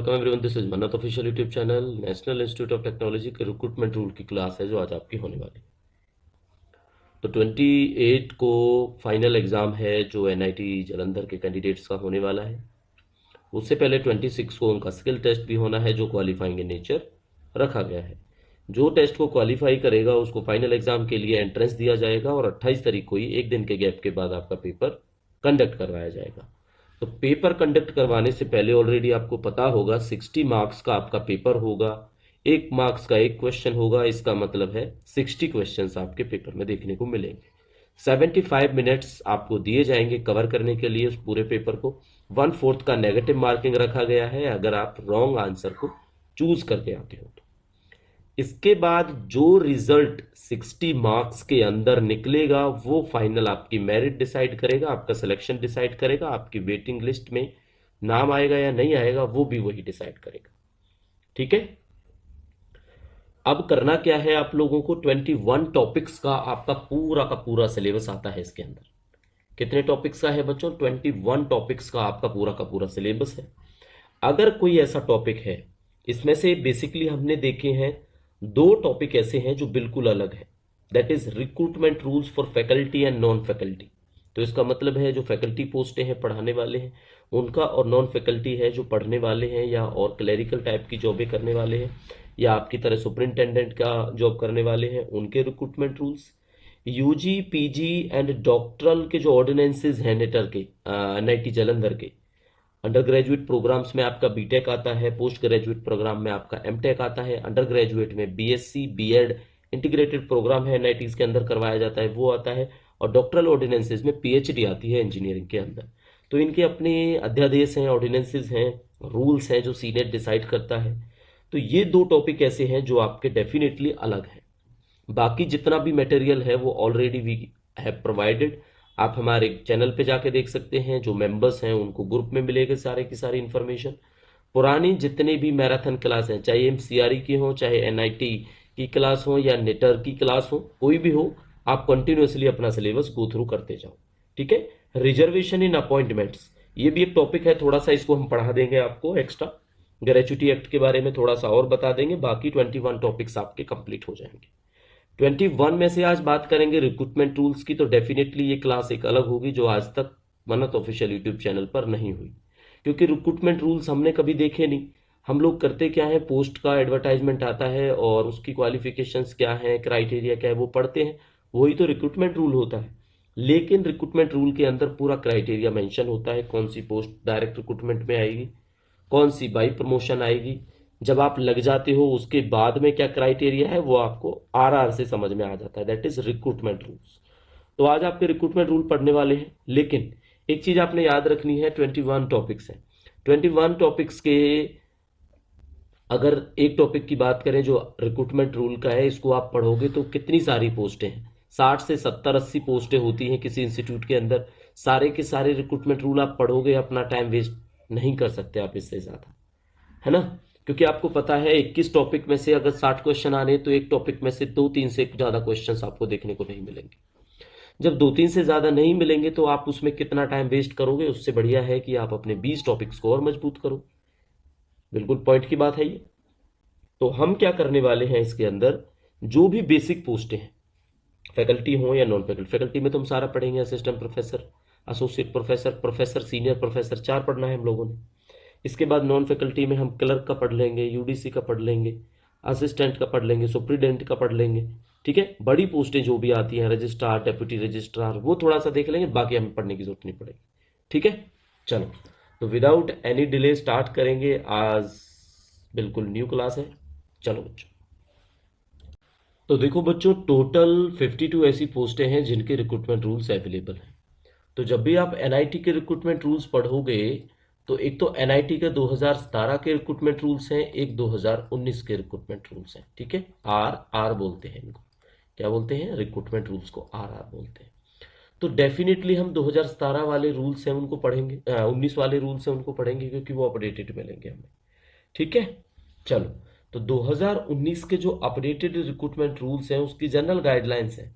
Welcome everyone, this is मन्नत official YouTube channel. National institute of technology के recruitment rule की class है जो आज आपकी होने वाली है। तो 28 को फाइनल एग्जाम है जो एनआईटी जालंधर के कैंडिडेट्स का होने वाला है। उससे पहले 26 को उनका स्किल टेस्ट भी होना है जो क्वालिफाइंग इन नेचर रखा गया है। जो टेस्ट को क्वालिफाई करेगा उसको फाइनल एग्जाम के लिए एंट्रेंस दिया जाएगा और 28 तारीख को ही एक दिन के गैप के बाद आपका पेपर कंडक्ट करवाया जाएगा। तो पेपर कंडक्ट करवाने से पहले ऑलरेडी आपको पता होगा 60 मार्क्स का आपका पेपर होगा, 1 मार्क्स का एक क्वेश्चन होगा। इसका मतलब है 60 क्वेश्चंस आपके पेपर में देखने को मिलेंगे। 75 मिनट्स आपको दिए जाएंगे कवर करने के लिए उस पूरे पेपर को। 1/4 का नेगेटिव मार्किंग रखा गया है अगर आप रॉन्ग आंसर को चूज करके आते हो तो। इसके बाद जो रिजल्ट 60 मार्क्स के अंदर निकलेगा वो फाइनल आपकी मेरिट डिसाइड करेगा, आपका सिलेक्शन डिसाइड करेगा, आपकी वेटिंग लिस्ट में नाम आएगा या नहीं आएगा वो भी वही डिसाइड करेगा। ठीक है, अब करना क्या है आप लोगों को, 21 टॉपिक्स का आपका पूरा सिलेबस आता है। इसके अंदर कितने टॉपिक्स का है बच्चों? 21 टॉपिक्स का आपका पूरा सिलेबस है। अगर कोई ऐसा टॉपिक है, इसमें से बेसिकली हमने देखे हैं 2 टॉपिक ऐसे हैं जो बिल्कुल अलग है, that is recruitment rules for faculty and non faculty. तो इसका मतलब है जो फैकल्टी पोस्टें हैं पढ़ाने वाले हैं उनका, और नॉन फैकल्टी है जो पढ़ने वाले हैं या और क्लरिकल टाइप की जॉबें करने वाले हैं या आपकी तरह सुपरिंटेंडेंट का जॉब करने वाले हैं, उनके recruitment rules. UG PG and doctoral के जो ऑर्डिनेंसेज हैं नेटर के, एनआईटी जालंधर के, अंडर ग्रेजुएट प्रोग्राम्स में आपका बीटेक आता है, पोस्ट ग्रेजुएट प्रोग्राम में आपका एमटेक आता है, अंडर ग्रेजुएट में बीएससी बीएड इंटीग्रेटेड प्रोग्राम है एनआईटीज के अंदर करवाया जाता है वो आता है, और डॉक्टरल ऑर्डिनेंसेज में पीएचडी आती है इंजीनियरिंग के अंदर। तो इनके अपने अध्यादेश हैं, ऑर्डिनेंसेज हैं, रूल्स हैं जो सीनेट डिसाइड करता है। तो ये 2 टॉपिक ऐसे हैं जो आपके डेफिनेटली अलग हैं। बाकी जितना भी मटेरियल है वो ऑलरेडी वी हैव प्रोवाइडेड। आप हमारे चैनल पे जाके देख सकते हैं, जो मेंबर्स हैं उनको ग्रुप में मिलेगा सारे की सारी इंफॉर्मेशन। पुरानी जितने भी मैराथन क्लास हैं, चाहे एमसीआरई की हो, चाहे एनआईटी की क्लास हो या नेटर की क्लास हो, कोई भी हो, आप कंटिन्यूअसली अपना सिलेबस गो थ्रू करते जाओ। ठीक है, रिजर्वेशन इन अपॉइंटमेंट्स ये भी एक टॉपिक है, थोड़ा सा इसको हम पढ़ा देंगे आपको एक्स्ट्रा। ग्रेचुटी एक्ट के बारे में थोड़ा सा और बता देंगे। बाकी 21 टॉपिक्स आपके कंप्लीट हो जाएंगे। 21 में से आज बात करेंगे रिक्रूटमेंट रूल्स की। तो डेफिनेटली ये क्लास एक अलग होगी जो आज तक मन्नत ऑफिशियल यूट्यूब चैनल पर नहीं हुई, क्योंकि रिक्रूटमेंट रूल्स हमने कभी देखे नहीं। हम लोग करते क्या है, पोस्ट का एडवर्टाइजमेंट आता है और उसकी क्वालिफिकेशंस क्या है, क्राइटेरिया क्या है वो पढ़ते हैं, वही तो रिक्रूटमेंट रूल होता है। लेकिन रिक्रूटमेंट रूल के अंदर पूरा क्राइटेरिया मेंशन होता है, कौन सी पोस्ट डायरेक्ट रिक्रूटमेंट में आएगी, कौन सी बाई प्रमोशन आएगी, जब आप लग जाते हो उसके बाद में क्या क्राइटेरिया है वो आपको आरआर से समझ में आ जाता है, दैट इज रिक्रूटमेंट रूल्स। तो आज आपके रिक्रूटमेंट रूल पढ़ने वाले हैं। लेकिन एक चीज आपने याद रखनी है, 21 टॉपिक्स हैं। 21 टॉपिक्स के अगर एक टॉपिक की बात करें जो रिक्रूटमेंट रूल का है, इसको आप पढ़ोगे तो कितनी सारी पोस्टें हैं, 60 से 70 80 पोस्टें होती हैं किसी इंस्टीट्यूट के अंदर। सारे के सारे रिक्रूटमेंट रूल आप पढ़ोगे, अपना टाइम वेस्ट नहीं कर सकते आप इससे ज्यादा, है ना। क्योंकि आपको पता है 21 टॉपिक में से अगर 60 क्वेश्चन आने तो एक टॉपिक में से 2-3 से ज्यादा क्वेश्चंस आपको देखने को नहीं मिलेंगे। जब 2-3 से ज्यादा नहीं मिलेंगे तो आप उसमें कितना टाइम वेस्ट करोगे, उससे बढ़िया है कि आप अपने 20 टॉपिक्स को और मजबूत करो। बिल्कुल पॉइंट की बात है ये। तो हम क्या करने वाले हैं इसके अंदर, जो भी बेसिक पोस्टें हैं, फैकल्टी हो या नॉन फैकल्टी, फैकल्टी में तो हम सारा पढ़ेंगे, assistant professor, associate professor, professor, senior professor, 4 पढ़ना है हम लोगों ने। इसके बाद नॉन फैकल्टी में हम क्लर्क का पढ़ लेंगे, यूडीसी का पढ़ लेंगे, असिस्टेंट का पढ़ लेंगे, सुप्रीडेंट का पढ़ लेंगे। ठीक है, बड़ी पोस्टें जो भी आती हैं, रजिस्ट्रार, डेप्यूटी रजिस्ट्रार, वो थोड़ा सा देख लेंगे, बाकी हमें पढ़ने की जरूरत नहीं पड़ेगी। ठीक है, चलो तो विदाउट एनी डिले स्टार्ट करेंगे। आज बिल्कुल न्यू क्लास है। चलो बच्चों, तो देखो बच्चों, टोटल 52 ऐसी पोस्टें हैं जिनके रिक्रूटमेंट रूल्स अवेलेबल हैं। तो जब भी आप एनआईटी के रिक्रूटमेंट रूल्स पढ़ोगे तो एक तो एनआईटी के 2017 के रिक्रूटमेंट रूल्स हैं, एक 2019 के रिक्रूटमेंट रूल्स हैं। ठीक है, आर आर बोलते हैं इनको, क्या बोलते हैं, रिक्रूटमेंट रूल्स को आर आर बोलते हैं। तो डेफिनेटली हम 2017 वाले रूल्स हैं उनको पढ़ेंगे, 19 वाले रूल्स हैं उनको पढ़ेंगे, क्योंकि वो अपडेटेड मिलेंगे हमें। ठीक है, चलो तो 2019 के जो अपडेटेड रिक्रूटमेंट रूल्स हैं उसकी जनरल गाइडलाइंस है,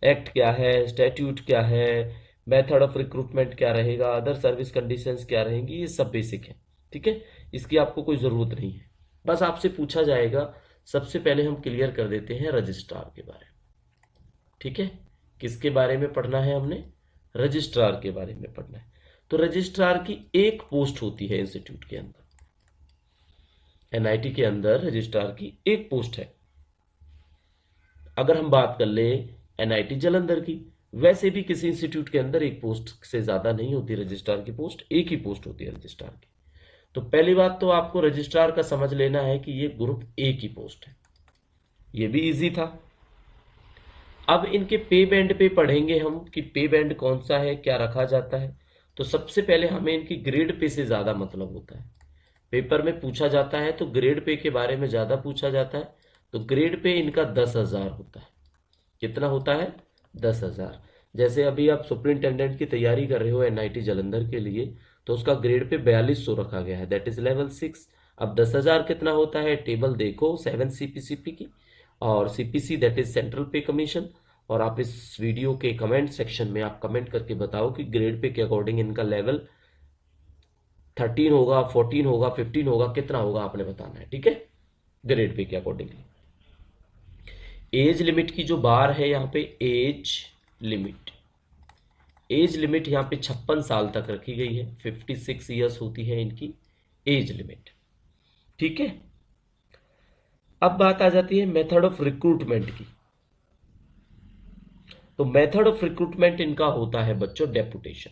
एक्ट क्या है, स्टैट्यूट क्या है, मेथड ऑफ रिक्रूटमेंट क्या रहेगा, अदर सर्विस कंडीशंस क्या रहेंगी, ये सब बेसिक है। ठीक है, इसकी आपको कोई ज़रूरत नहीं है। बस आपसे पूछा जाएगा, सबसे पहले हम क्लियर कर देते हैं रजिस्ट्रार के बारे में। ठीक है, किसके बारे में पढ़ना है हमने? रजिस्ट्रार के बारे में पढ़ना है। तो रजिस्ट्रार की एक पोस्ट होती है इंस्टीट्यूट के अंदर, एनआईटी के अंदर रजिस्ट्रार की एक पोस्ट है। अगर हम बात कर ले एनआईटी जालंधर की, वैसे भी किसी इंस्टीट्यूट के अंदर एक पोस्ट से ज्यादा नहीं होती रजिस्ट्रार की पोस्ट, एक ही पोस्ट होती है रजिस्ट्रार की। तो पहली बात तो आपको रजिस्ट्रार का समझ लेना है कि ये ग्रुप ए की पोस्ट है, ये भी इजी था। अब इनके पे बैंड पे पढ़ेंगे हम कि पे बैंड कौन सा है, क्या रखा जाता है। तो सबसे पहले हमें इनकी ग्रेड पे से ज्यादा मतलब होता है। पेपर में पूछा जाता है तो ग्रेड पे के बारे में ज्यादा पूछा जाता है। तो ग्रेड पे इनका 10,000 होता है। कितना होता है? 10,000। जैसे अभी आप सुपरिंटेंडेंट की तैयारी कर रहे हो एनआईटी जालंधर के लिए, तो उसका ग्रेड पे 4200 रखा गया है, दैट इज लेवल 6। अब 10,000 कितना होता है? टेबल देखो 7 सीपीसीपी की, और सीपीसी दैट इज सेंट्रल पे कमीशन। और आप इस वीडियो के कमेंट सेक्शन में आप कमेंट करके बताओ कि ग्रेड पे के अकॉर्डिंग इनका लेवल 13 होगा, 14 होगा, 15 होगा, कितना होगा आपने बताना है। ठीक है, ग्रेड पे के अकॉर्डिंगली। एज लिमिट की जो बार है यहाँ पे, एज लिमिट यहाँ पे 56 साल तक रखी गई है, 56 ईयर्स होती है इनकी एज लिमिट। ठीक है, अब बात आ जाती है मेथड ऑफ रिक्रूटमेंट की। तो मेथड ऑफ रिक्रूटमेंट इनका होता है बच्चों डेप्यूटेशन।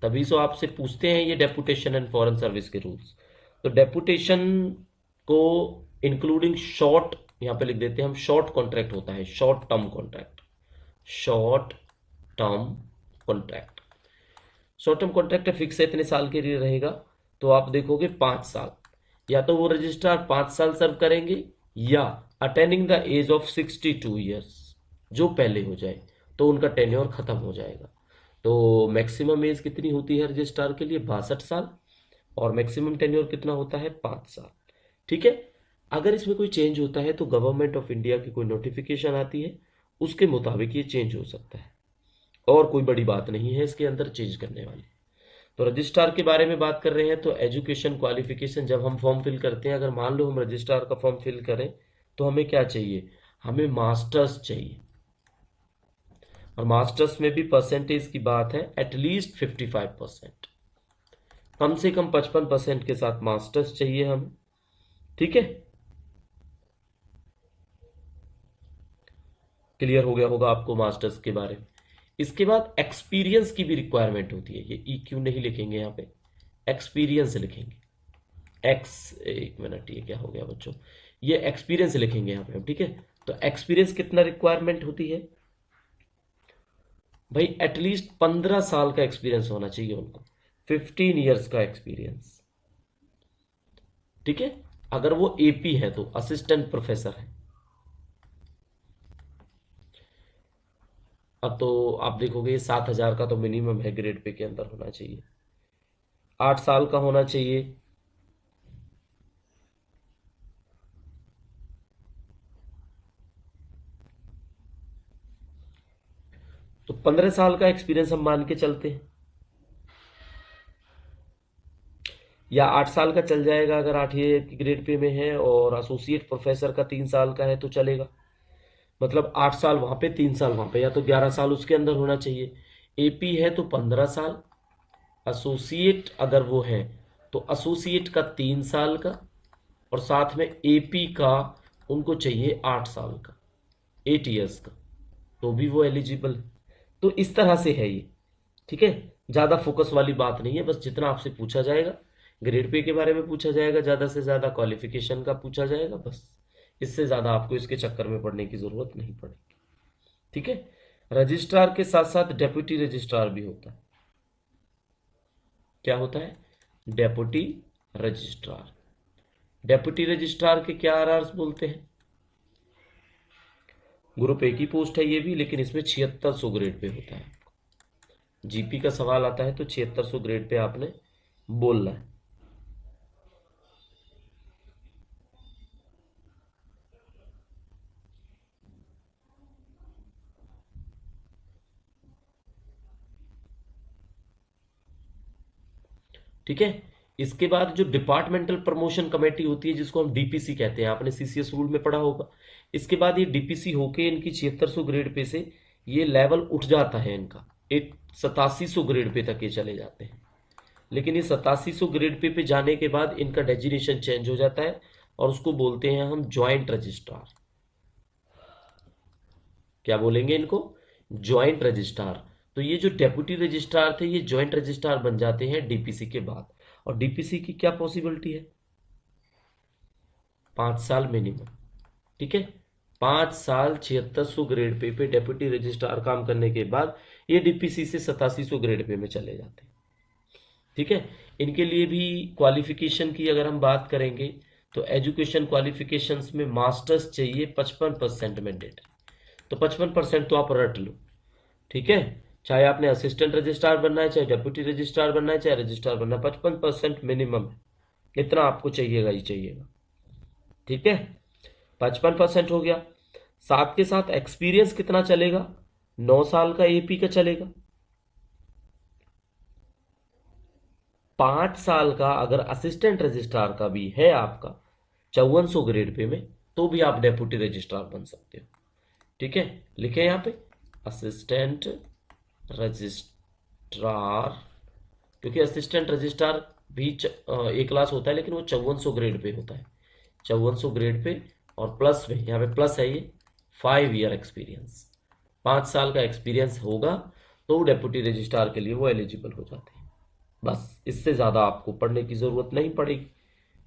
तभी सो आपसे पूछते हैं ये डेप्यूटेशन एंड फॉरेन सर्विस के रूल्स। तो डेप्यूटेशन को इंक्लूडिंग शॉर्ट, यहां पे लिख देते हैं हम, शॉर्ट कॉन्ट्रैक्ट होता है, short term contract. Short term contract, short term contract fix है, इतने साल के लिए रहेगा। तो आप देखोगे 5 साल, या तो वो रजिस्ट्रार 5 साल सर्व करेंगे, या attaining the age of 62 years, जो पहले हो जाए तो उनका टेन्योर खत्म हो जाएगा। तो मैक्सिमम एज कितनी होती है रजिस्ट्रार के लिए? 62 साल। और मैक्सिमम टेन्योर कितना होता है? 5 साल। ठीक है, अगर इसमें कोई चेंज होता है तो गवर्नमेंट ऑफ इंडिया की कोई नोटिफिकेशन आती है, उसके मुताबिक ये चेंज हो सकता है, और कोई बड़ी बात नहीं है इसके अंदर चेंज करने वाली। तो रजिस्ट्रार के बारे में बात कर रहे हैं, तो एजुकेशन क्वालिफिकेशन, जब हम फॉर्म फिल करते हैं, अगर मान लो हम रजिस्ट्रार का फॉर्म फिल करें, तो हमें क्या चाहिए? हमें मास्टर्स चाहिए। और मास्टर्स में भी परसेंटेज की बात है, एटलीस्ट 55%, कम से कम 55% के साथ मास्टर्स चाहिए हमें। ठीक है, क्लियर हो गया होगा आपको मास्टर्स के बारे में। इसके बाद एक्सपीरियंस की भी रिक्वायरमेंट होती है, ये ईक्यू नहीं लिखेंगे यहाँ पे, एक्सपीरियंस लिखेंगे। एक मिनट, ये क्या हो गया बच्चों, ये एक्सपीरियंस लिखेंगे यहाँ पे हम। ठीक है, तो एक्सपीरियंस कितना रिक्वायरमेंट होती है भाई? एटलीस्ट 15 साल का एक्सपीरियंस होना चाहिए उनको, 15 ईयर्स का एक्सपीरियंस। ठीक है, अगर वो एपी है तो असिस्टेंट प्रोफेसर है। अब तो आप देखोगे 7,000 का तो मिनिमम है, ग्रेड पे के अंदर होना चाहिए, 8 साल का होना चाहिए। तो 15 साल का एक्सपीरियंस हम मान के चलते हैं, या 8 साल का चल जाएगा अगर 8 की ग्रेड पे में है, और एसोसिएट प्रोफेसर का 3 साल का है तो चलेगा। मतलब 8 साल वहां पे, 3 साल वहां पे, या तो 11 साल उसके अंदर होना चाहिए। एपी है तो 15 साल, एसोसिएट अगर वो है तो एसोसिएट का 3 साल का, और साथ में एपी का उनको चाहिए 8 साल का, 8 ईयर्स का, तो भी वो एलिजिबल है। तो इस तरह से है ये। ठीक है, ज्यादा फोकस वाली बात नहीं है, बस जितना आपसे पूछा जाएगा ग्रेड पे के बारे में पूछा जाएगा, ज्यादा से ज्यादा क्वालिफिकेशन का पूछा जाएगा, बस। इससे ज्यादा आपको इसके चक्कर में पड़ने की जरूरत नहीं पड़ेगी। ठीक है, रजिस्ट्रार के साथ साथ डेप्यूटी रजिस्ट्रार भी होता है। क्या होता है? Deputy registrar. डेप्यूटी रजिस्ट्रार के क्या आरआर्स बोलते हैं? ग्रुप ए की पोस्ट है ये भी, लेकिन इसमें 7600 ग्रेड पे होता है। जीपी का सवाल आता है तो 7600 ग्रेड पे आपने बोलना है। ठीक है। इसके बाद जो डिपार्टमेंटल प्रमोशन कमेटी होती है, जिसको हम डीपीसी कहते हैं, आपने सीसीएस रूल में पढ़ा होगा। इसके बाद ये डीपीसी होके इनकी 7600 ग्रेड पे से ये लेवल उठ जाता है इनका, एक 8700 ग्रेड पे तक ये चले जाते हैं। लेकिन ये 8700 ग्रेड पे जाने के बाद इनका डेजिग्नेशन चेंज हो जाता है और उसको बोलते हैं हम ज्वाइंट रजिस्ट्रार। क्या बोलेंगे इनको? Joint registrar. तो ये जो डेप्यूटी रजिस्ट्रार थे, ये ज्वाइंट रजिस्ट्रार बन जाते हैं डीपीसी के बाद। और डीपीसी की क्या पॉसिबिलिटी है? 5 साल मिनिमम। ठीक है, 5 साल 7600 ग्रेड पे डेप्यूटी रजिस्ट्रार काम करने के बाद ये डीपीसी से 8700 ग्रेड पे में चले जाते हैं। ठीक है। इनके लिए भी क्वालिफिकेशन की अगर हम बात करेंगे तो एजुकेशन क्वालिफिकेशंस में मास्टर्स चाहिए 55% मैंडेटरी। तो 55% तो आप रट लो। ठीक है, चाहे आपने असिस्टेंट रजिस्ट्रार बनना है, चाहे डेप्यूटी रजिस्ट्रार बनना है, चाहे रजिस्ट्रार बनना है, 55% मिनिमम है, इतना आपको चाहिएगा ही चाहिएगा। ठीक है, 55% हो गया। साथ के साथ एक्सपीरियंस कितना चलेगा? 9 साल का एपी का चलेगा। 5 साल का अगर असिस्टेंट रजिस्ट्रार का भी है आपका 5400 ग्रेड पे में, तो भी आप डेप्यूटी रजिस्ट्रार बन सकते हो। ठीक है, लिखे यहां पे असिस्टेंट रजिस्ट्रार, क्योंकि असिस्टेंट रजिस्ट्रार भी एक क्लास होता है, लेकिन वो 5400 ग्रेड पे होता है। 5400 ग्रेड पे और प्लस में, यहाँ पे प्लस है ये 5 ईयर एक्सपीरियंस, 5 साल का एक्सपीरियंस होगा तो डेप्यूटी रजिस्ट्रार के लिए वो एलिजिबल हो जाते हैं। बस, इससे ज्यादा आपको पढ़ने की जरूरत नहीं पड़ेगी।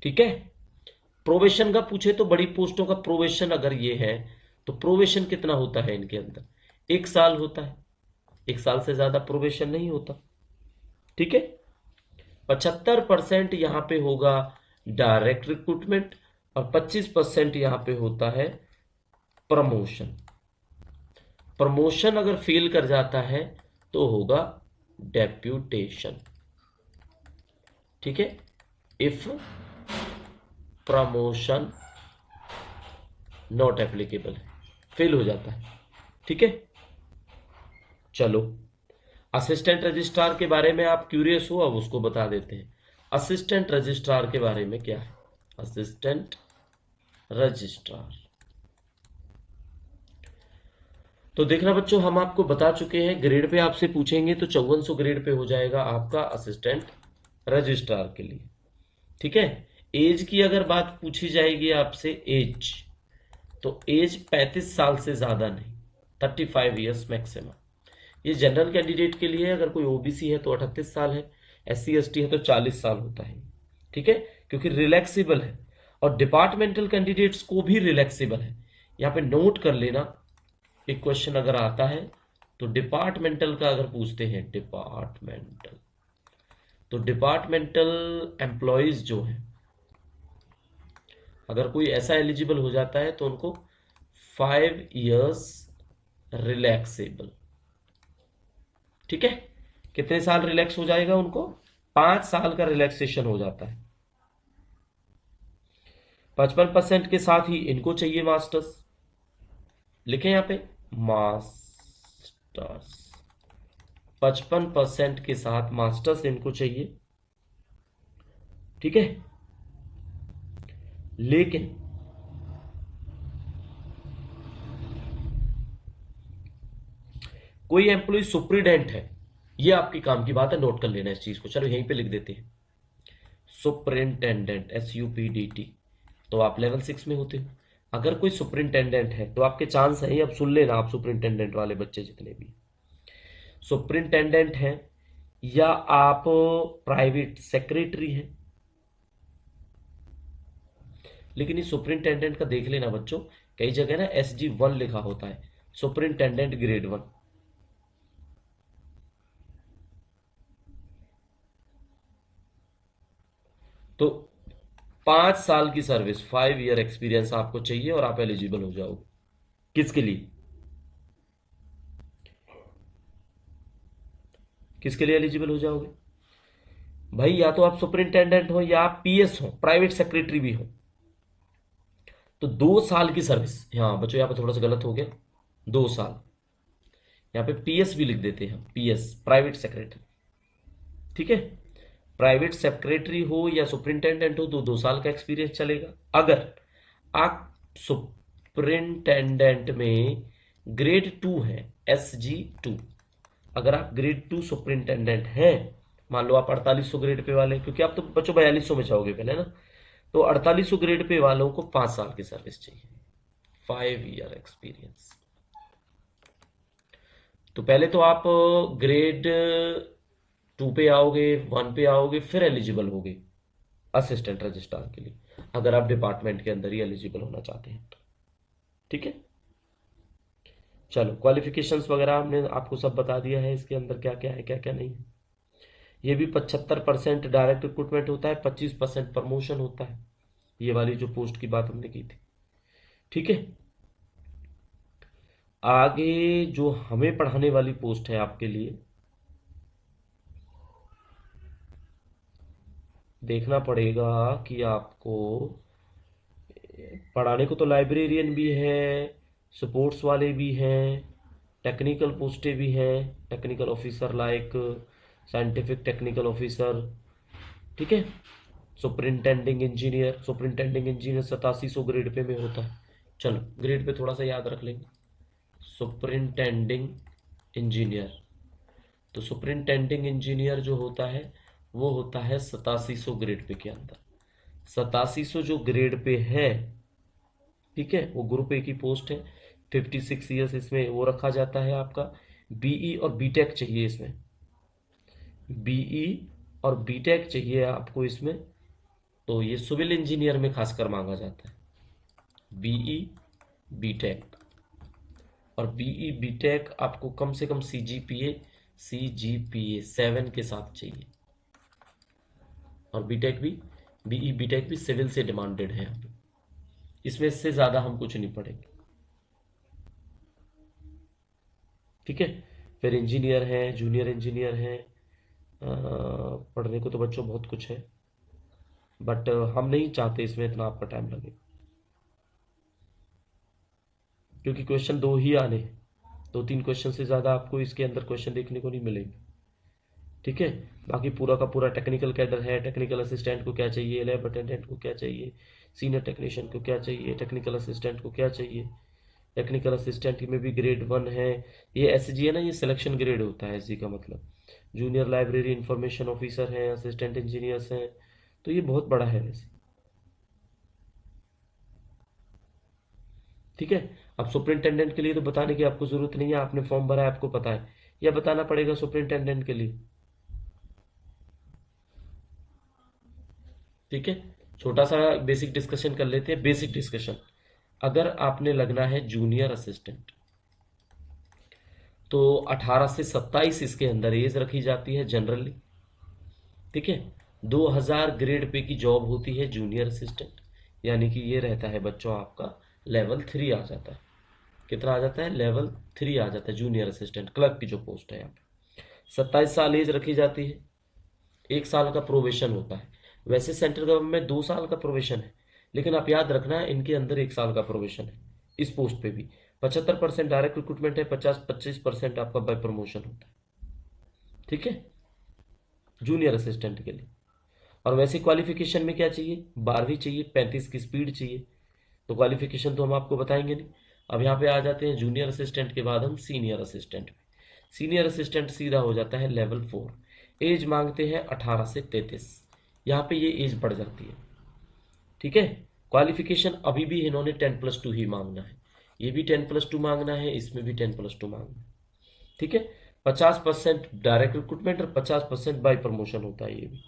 ठीक है। प्रोवेशन का पूछे तो बड़ी पोस्टों का प्रोवेशन अगर ये है तो प्रोवेशन कितना होता है इनके अंदर? 1 साल होता है, 1 साल से ज्यादा प्रोवेशन नहीं होता। ठीक है। 75% यहां पे होगा डायरेक्ट रिक्रूटमेंट और 25% यहां पे होता है प्रमोशन। प्रमोशन अगर फेल कर जाता है तो होगा डेप्यूटेशन। ठीक है, if promotion not applicable, fail हो जाता है। ठीक है, चलो असिस्टेंट रजिस्ट्रार के बारे में आप क्यूरियस हो, अब उसको बता देते हैं। असिस्टेंट रजिस्ट्रार के बारे में क्या है? असिस्टेंट रजिस्ट्रार तो देखना बच्चों, हम आपको बता चुके हैं, ग्रेड पे आपसे पूछेंगे तो 5400 ग्रेड पे हो जाएगा आपका असिस्टेंट रजिस्ट्रार के लिए। ठीक है। एज की अगर बात पूछी जाएगी आपसे, एज, तो एज 35 साल से ज्यादा नहीं, 35 ईयर्स मैक्सिमम। ये जनरल कैंडिडेट के लिए, अगर कोई ओबीसी है तो 38 साल है, एससी एसटी है तो 40 साल होता है। ठीक है, क्योंकि रिलैक्सेबल है। और डिपार्टमेंटल कैंडिडेट्स को भी रिलैक्सेबल है। यहाँ पे नोट कर लेना, एक क्वेश्चन अगर आता है तो डिपार्टमेंटल का अगर पूछते हैं, डिपार्टमेंटल, तो डिपार्टमेंटल एम्प्लॉयज जो है, अगर कोई ऐसा एलिजिबल हो जाता है तो उनको 5 इयर्स रिलैक्सेबल। ठीक है, कितने साल रिलैक्स हो जाएगा उनको? 5 साल का रिलैक्सेशन हो जाता है। 55% के साथ ही इनको चाहिए मास्टर्स, लिखे यहां पे मास्टर्स, 55% के साथ मास्टर्स इनको चाहिए। ठीक है, लेकिन कोई एम्प्लॉय सुप्रीडेंट है, ये आपकी काम की बात है, नोट कर लेना इस चीज को। चलो यहीं पे लिख देते हैं, सुपरिंटेंडेंट, SUPDT, तो आप लेवल 6 में होते हो। अगर कोई सुपरिंटेंडेंट है तो आपके चांस है, अब सुन लेना आप सुपरिंटेंडेंट वाले बच्चे जितने भी सुपरिंटेंडेंट हैं, या आप प्राइवेट सेक्रेटरी हैं। लेकिन इस सुपरिंटेंडेंट का देख लेना बच्चों, कई जगह ना SG1 लिखा होता है, सुपरिंटेंडेंट ग्रेड 1। तो 5 साल की सर्विस, 5 ईयर एक्सपीरियंस आपको चाहिए और आप एलिजिबल हो जाओगे। किसके लिए? किसके लिए एलिजिबल हो जाओगे भाई? या तो आप सुपरिंटेंडेंट हो, या आप PS हो, प्राइवेट सेक्रेटरी भी हो। तो 2 साल की सर्विस, हाँ बच्चों यहाँ पे थोड़ा सा गलत हो गया, 2 साल, यहाँ पे PS भी लिख देते हैं, PS प्राइवेट सेक्रेटरी। ठीक है, प्राइवेट सेक्रेटरी हो या सुपरिंटेंडेंट हो तो 2 साल का एक्सपीरियंस चलेगा। अगर आप सुपरिंटेंडेंट में ग्रेड 2 है, SG2, अगर आप ग्रेड 2 सुपरिंटेंडेंट हैं, मान लो आप 4800 ग्रेड पे वाले, क्योंकि आप तो बच्चों 4200 में जाओगे पहले ना, तो 4800 ग्रेड पे वालों को 5 साल की सर्विस चाहिए, 5 ईयर एक्सपीरियंस। तो पहले तो आप ग्रेड 2 पे आओगे, 1 पे आओगे, फिर एलिजिबल होगे असिस्टेंट रजिस्ट्रार के लिए, अगर आप डिपार्टमेंट के अंदर ही एलिजिबल होना चाहते हैं तो। ठीक है, चलो क्वालिफिकेशंस वगैरह हमने आपको सब बता दिया है, इसके अंदर क्या क्या है क्या क्या नहीं है। ये भी 75% डायरेक्ट रिक्रूटमेंट होता है, 25% प्रमोशन होता है, ये वाली जो पोस्ट की बात हमने की थी। ठीक है, आगे जो हमें पढ़ाने वाली पोस्ट है आपके लिए, देखना पड़ेगा कि आपको पढ़ाने को तो लाइब्रेरियन भी है, स्पोर्ट्स वाले भी हैं, टेक्निकल पोस्टें भी हैं, technical officer like scientific technical officer. ठीक है, superintending engineer, superintending engineer 8700 grade pay में होता है। चलो ग्रेड पे थोड़ा सा याद रख लेंगे, सुपरिंटेंडिंग इंजीनियर। तो सुपरिंटेंडिंग इंजीनियर जो होता है वो होता है 8700 ग्रेड पे के अंदर। 8700 जो ग्रेड पे है, ठीक है, वो ग्रुप ए की पोस्ट है, 56 ईयर्स इसमें वो रखा जाता है आपका। बीई और बीटेक चाहिए इसमें, बीई और बीटेक चाहिए आपको इसमें, तो ये सिविल इंजीनियर में खासकर मांगा जाता है, बीई बीटेक। और बीई बीटेक आपको कम से कम सीजीपीए 7 के साथ चाहिए। और बीटेक भी, बीई बीटेक भी सिविल से डिमांडेड है यहाँ पे, इसमें से ज़्यादा हम कुछ नहीं पढ़ेंगे। ठीक है, फिर इंजीनियर है, जूनियर इंजीनियर है, पढ़ने को तो बच्चों बहुत कुछ है, बट हम नहीं चाहते इसमें इतना आपका टाइम लगे, क्योंकि क्वेश्चन 2 ही आने हैं, 2-3 क्वेश्चन से ज़्यादा आपको इसके अंदर क्वेश्चन देखने को नहीं मिलेंगे। ठीक है, बाकी पूरा का पूरा टेक्निकल कैडर है, टेक्निकल असिस्टेंट को क्या चाहिए, लैब अटेंडेंट को क्या चाहिए, सीनियर टेक्नीशियन को क्या चाहिए, टेक्निकल असिस्टेंट को क्या चाहिए। टेक्निकल असिस्टेंट में भी ग्रेड 1 है, ये एसजी है ना, ये सिलेक्शन ग्रेड होता है एसजी का मतलब। जूनियर लाइब्रेरी इंफॉर्मेशन ऑफिसर हैं, असिस्टेंट इंजीनियर्स हैं, तो ये बहुत बड़ा है वैसे। ठीक है, अब सुपरिंटेंडेंट के लिए तो बताने की आपको जरूरत नहीं है, आपने फॉर्म भरा है, आपको पता है, या बताना पड़ेगा सुपरिंटेंडेंट के लिए। ठीक है, छोटा सा बेसिक डिस्कशन कर लेते हैं, बेसिक डिस्कशन। अगर आपने लगना है जूनियर असिस्टेंट, तो 18 से 27 इसके अंदर एज रखी जाती है जनरली। ठीक है, 2000 ग्रेड पे की जॉब होती है जूनियर असिस्टेंट, यानी कि ये रहता है बच्चों आपका लेवल 3 आ जाता है। कितना आ जाता है, लेवल 3 आ जाता है जूनियर असिस्टेंट क्लर्क की जो पोस्ट है यहाँ पे। 27 साल एज रखी जाती है, 1 साल का प्रोबेशन होता है। वैसे सेंट्रल गवर्नमेंट में 2 साल का प्रोबेशन है, लेकिन आप याद रखना इनके अंदर 1 साल का प्रोबेशन है इस पोस्ट पे भी। 75% डायरेक्ट रिक्रूटमेंट है, 25% आपका बाय प्रमोशन होता है। ठीक है, जूनियर असिस्टेंट के लिए। और वैसे क्वालिफिकेशन में क्या चाहिए, 12वीं चाहिए, 35 की स्पीड चाहिए, तो क्वालिफिकेशन तो हम आपको बताएंगे नहीं। अब यहाँ पे आ जाते हैं जूनियर असिस्टेंट के बाद हम सीनियर असिस्टेंट पे। सीनियर असिस्टेंट सीधा हो जाता है लेवल 4, एज मांगते हैं 18 से 33, यहाँ पे ये एज बढ़ जाती है। ठीक है, क्वालिफिकेशन अभी भी इन्होंने 10+2 ही मांगना है, ये भी 10+2 मांगना है, इसमें भी 10+2 मांगना है। ठीक है, 50% डायरेक्ट रिक्रूटमेंट और 50% बाय प्रमोशन होता है ये भी।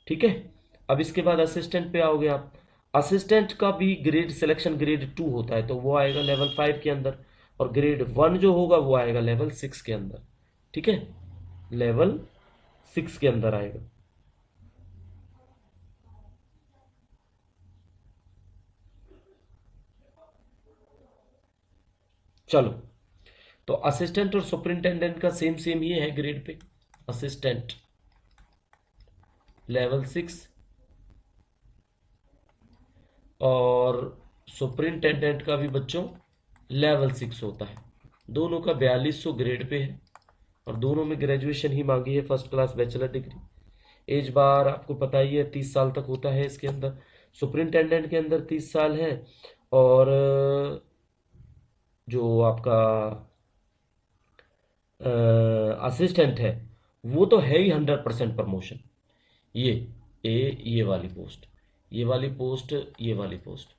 ठीक है, अब इसके बाद असिस्टेंट पे आओगे आप। असिस्टेंट का भी ग्रेड सिलेक्शन ग्रेड 2 होता है, तो वो आएगा लेवल 5 के अंदर, और ग्रेड 1 जो होगा वो आएगा लेवल 6 के अंदर। ठीक है, लेवल 6 के अंदर आएगा। चलो, तो असिस्टेंट और सुपरिंटेंडेंट का सेम सेम ही है ग्रेड पे। असिस्टेंट लेवल 6 और सुपरिंटेंडेंट का भी बच्चों लेवल 6 होता है। दोनों का 4200 ग्रेड पे है, और दोनों में ग्रेजुएशन ही मांगी है, first class bachelor degree. Age बार आपको पता ही है 30 साल तक होता है इसके अंदर, सुपरिंटेंडेंट के अंदर 30 साल है। और जो आपका असिस्टेंट है वो तो है ही 100% प्रमोशन। ये ये वाली पोस्ट, ये वाली पोस्ट, ये वाली पोस्ट,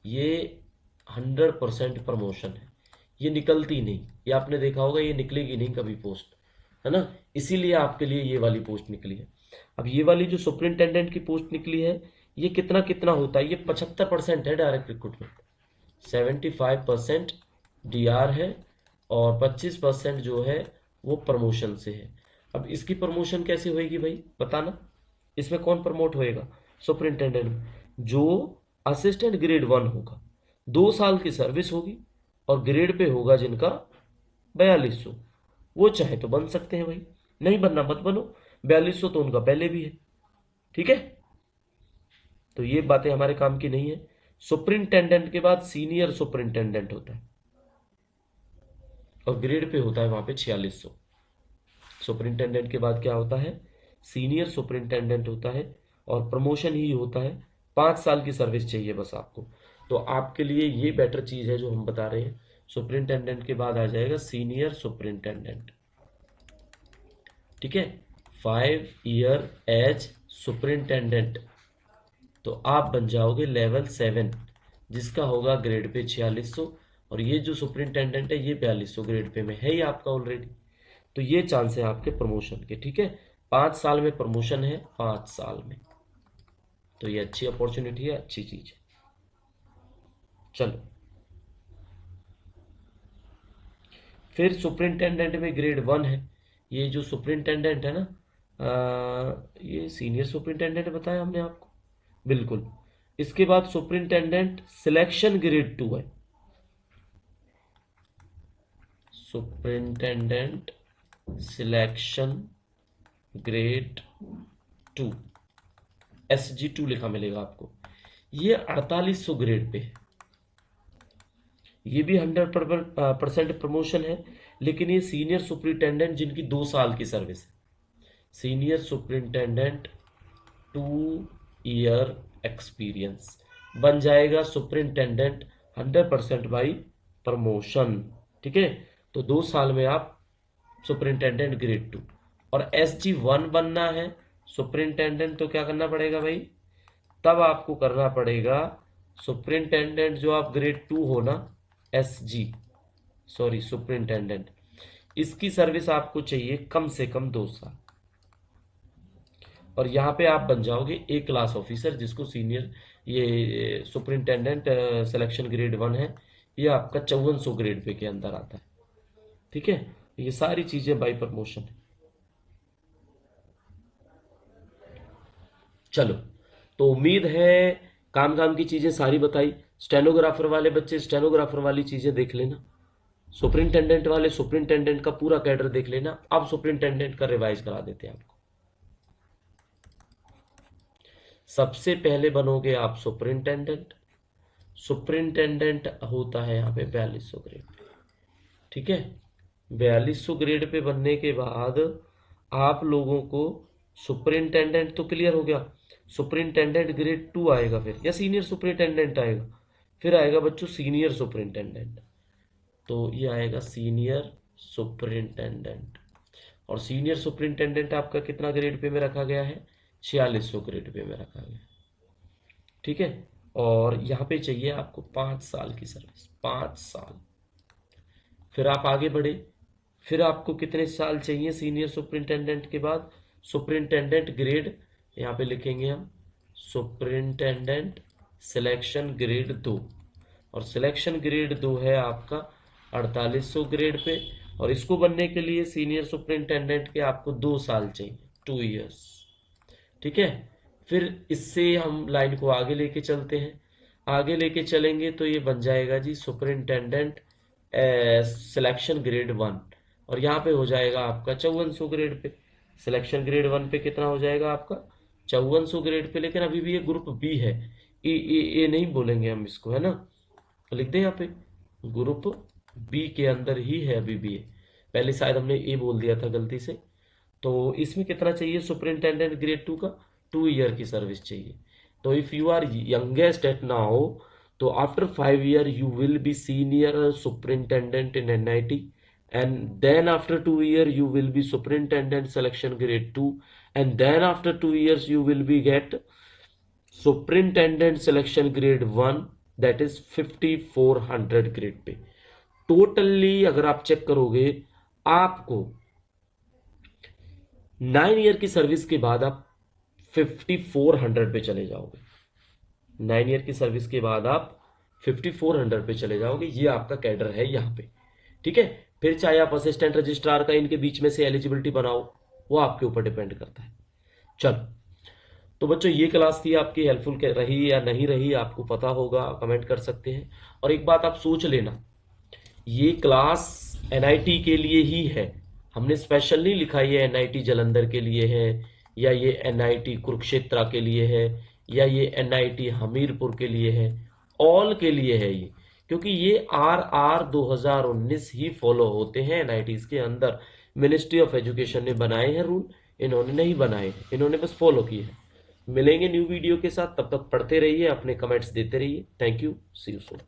ये 100% प्रमोशन है, ये निकलती नहीं। ये आपने देखा होगा, ये निकलेगी नहीं कभी पोस्ट, है ना, इसीलिए आपके लिए ये वाली पोस्ट निकली है। अब ये वाली जो सुपरिंटेंडेंट की पोस्ट निकली है, ये कितना कितना होता है, ये 75% है डायरेक्ट रिक्रूटमेंट, 75% डीआर है और 25% जो है वो प्रमोशन से है। अब इसकी प्रमोशन कैसे होएगी भाई बताना, इसमें कौन प्रमोट होएगा सुपरिंटेंडेंट में? जो असिस्टेंट ग्रेड 1 होगा, 2 साल की सर्विस होगी और ग्रेड पे होगा जिनका 4200, वो चाहे तो बन सकते हैं भाई, नहीं बनना मत बनो, 4200 तो उनका पहले भी है। ठीक है, तो ये बातें हमारे काम की नहीं है। सुपरिंटेंडेंट के बाद सीनियर सुपरिंटेंडेंट होता है और ग्रेड पे होता है वहां पे 4600। सुपरिंटेंडेंट के बाद क्या होता है, सीनियर सुपरिंटेंडेंट होता है और प्रमोशन ही होता है, 5 साल की सर्विस चाहिए बस आपको। तो आपके लिए ये बेटर चीज है जो हम बता रहे हैं। सुपरिंटेंडेंट के बाद आ जाएगा सीनियर सुपरिंटेंडेंट, ठीक है, 5 ईयर एज सुपरिंटेंडेंट, तो आप बन जाओगे लेवल 7, जिसका होगा ग्रेड पे 4600, और ये जो सुपरिंटेंडेंट है ये 4200 ग्रेड पे में है ही आपका ऑलरेडी। तो ये चांस है आपके प्रमोशन के, ठीक है, 5 साल में प्रमोशन है, 5 साल में, तो ये अच्छी अपॉर्चुनिटी है, अच्छी चीज है। चलो, फिर सुपरिंटेंडेंट में ग्रेड 1 है, ये जो सुपरिंटेंडेंट है ना, ये सीनियर सुपरिंटेंडेंट बताया हमने आपको, बिल्कुल। इसके बाद सुपरिंटेंडेंट सिलेक्शन ग्रेड 2 है, सुपरिंटेंडेंट सिलेक्शन ग्रेड 2, SG2 लिखा मिलेगा आपको, ये 4800 ग्रेड पे है, ये भी 100% प्रमोशन है, लेकिन ये सीनियर सुपरिंटेंडेंट जिनकी 2 साल की सर्विस है, सीनियर सुपरिंटेंडेंट 2 ईयर एक्सपीरियंस, बन जाएगा सुपरिंटेंडेंट 100% बाई प्रमोशन, ठीक है। तो 2 साल में आप सुपरिंटेंडेंट ग्रेड 2, और SG1 बनना है सुपरिंटेंडेंट, तो क्या करना पड़ेगा भाई, तब आपको करना पड़ेगा सुपरिंटेंडेंट जो आप ग्रेड 2 हो ना, सुपरिंटेंडेंट, इसकी सर्विस आपको चाहिए कम से कम 2 साल, और यहाँ पे आप बन जाओगे ए क्लास ऑफिसर, जिसको सीनियर ये सुपरिंटेंडेंट सिलेक्शन ग्रेड 1 है, ये आपका 5400 ग्रेड पे के अंदर आता है, ठीक है। ये सारी चीजें बाई प्रमोशन है। चलो, तो उम्मीद है काम काम की चीजें सारी बताई। स्टेनोग्राफर वाले बच्चे स्टेनोग्राफर वाली चीजें देख लेना, सुपरिंटेंडेंट वाले सुपरिंटेंडेंट का पूरा कैडर देख लेना। अब सुपरिंटेंडेंट का रिवाइज करा देते हैं आपको। सबसे पहले बनोगे आप सुपरिंटेंडेंट, सुपरिंटेंडेंट होता है यहाँ पे 4200 ग्रेड पे, ठीक है। 4200 ग्रेड पे बनने के बाद आप लोगों को सुपरिंटेंडेंट तो क्लियर हो गया, सुपरिंटेंडेंट ग्रेड 2 आएगा फिर, या सीनियर सुपरिंटेंडेंट आएगा, फिर आएगा बच्चों सीनियर सुपरिंटेंडेंट, तो ये आएगा सीनियर सुपरिंटेंडेंट, और सीनियर सुपरिंटेंडेंट आपका कितना ग्रेड पे में रखा गया है, 4600 ग्रेड पे में रखा गया है, ठीक है। और यहाँ पे चाहिए आपको 5 साल की सर्विस, 5 साल। फिर आप आगे बढ़े, फिर आपको कितने साल चाहिए सीनियर सुपरिंटेंडेंट के बाद, सुपरिंटेंडेंट ग्रेड, यहाँ पे लिखेंगे हम सुपरिंटेंडेंट सिलेक्शन ग्रेड 2, और सिलेक्शन ग्रेड 2 है आपका 4800 ग्रेड पे, और इसको बनने के लिए सीनियर सुपरिंटेंडेंट के आपको 2 साल चाहिए, 2 ईयर्स, ठीक है। फिर इससे हम लाइन को आगे लेके चलते हैं, आगे लेके चलेंगे तो ये बन जाएगा जी सुपरिंटेंडेंट सिलेक्शन ग्रेड 1, और यहाँ पे हो जाएगा आपका 5400 ग्रेड पे, सिलेक्शन ग्रेड 1 पे कितना हो जाएगा आपका 5400 ग्रेड पे, लेकिन अभी भी ये ग्रुप बी है, ए नहीं बोलेंगे हम इसको, है ना, लिख दे यहाँ पे ग्रुप बी के अंदर ही है अभी भी ये, पहले शायद हमने ए बोल दिया था गलती से, तो इसमें कितना चाहिए सुपरिंटेंडेंट ग्रेड 2 का? 2 ईयर की सर्विस चाहिए। तो if you are youngest at now, तो after 5 year you will be senior superintendent in NIT, and then after 2 year you will be superintendent selection grade 2, and then after 2 years you will be get superintendent selection grade 1, that is 5400 grade pay. Totally अगर आप check करोगे, आपको 9 year की service के बाद आप 5400 पे चले जाओगे। 9 ईयर की सर्विस के बाद आप 5400 पे चले जाओगे। ये आपका कैडर है यहाँ पे, ठीक है। फिर चाहे आप असिस्टेंट रजिस्ट्रार का इनके बीच में से एलिजिबिलिटी बनाओ, वो आपके ऊपर डिपेंड करता है। चलो, तो बच्चों ये क्लास थी आपकी, हेल्पफुल रही या नहीं रही आपको पता होगा, कमेंट कर सकते हैं। और एक बात आप सोच लेना, ये क्लास एनआईटी के लिए ही है, हमने स्पेशल नहीं लिखा ये एनआईटी जालंधर के लिए है, या ये एनआईटी कुरुक्षेत्र के लिए है, या ये एनआईटी हमीरपुर के लिए है। ऑल के लिए है ये, क्योंकि ये आरआर 2019 ही फॉलो होते हैं एनआईटीज के अंदर। मिनिस्ट्री ऑफ एजुकेशन ने बनाए हैं रूल, इन्होंने नहीं बनाए हैं, इन्होंने बस फॉलो किए हैं। मिलेंगे न्यू वीडियो के साथ, तब तक पढ़ते रहिए, अपने कमेंट्स देते रहिए। Thank you, see you soon.